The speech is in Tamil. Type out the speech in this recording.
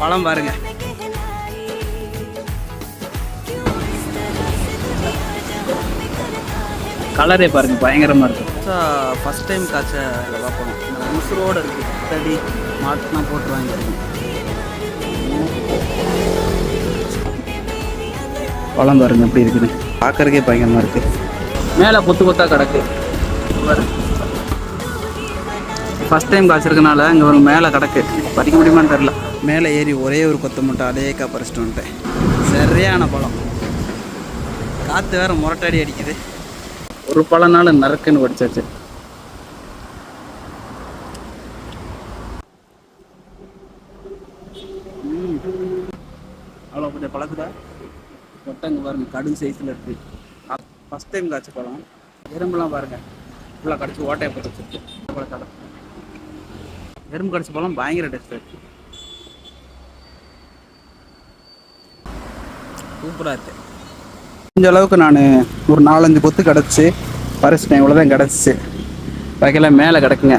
பழம் பாருங்க. கலரே பாருங்க பயங்கரமா இருக்கு. ஃபர்ஸ்ட் டைம் காய்ச்ச பார்ப்போம். முசுரோடு இருக்கு. தடி மாட்டுனா போட்டு வாங்கிருக்கோம். பழம் பாருங்க எப்படி இருக்குது, பார்க்கறதுக்கே பயங்கரமா இருக்கு. மேலே கொத்து கொத்தா கிடக்கு. ஃபஸ்ட் டைம் காய்ச்சிருக்கனால இங்கே ஒரு மேலே கிடக்கு, பறிக்க முடியுமான்னு தெரில. மேலே ஏறி ஒரே ஒரு கொத்து மட்டும் அலேக்கா பறிச்சிட்டு வந்துட்டேன். சரியான பழம். காற்று வேறு முரட்டாடி அடிக்குது. ஒரு பழம்னால நறுக்குன்னு படிச்சாச்சு. அவ்வளோ கொஞ்சம் பழத்துக்கா கொட்டங்க பாருங்க, கடும் சைஸில் இருக்குது. ஃபஸ்ட் டைம் காய்ச்சி பழம். எறும்புலாம் பாருங்க ஃபுல்லாக கடிச்சு ஓட்டையை போட்டு பழத்தால. எறும்பு கடிச்ச பழம் பயங்கர டேஸ்ட் இருக்கு, சூப்பராக இருக்கு. இந்த அளவுக்கு நான் ஒரு 4-5 கொத்து கிடச்சி பறிச்சிட்டேன். இவ்வளோதான் கிடச்சிச்சு. வைக்கல மேலே கிடக்குங்க.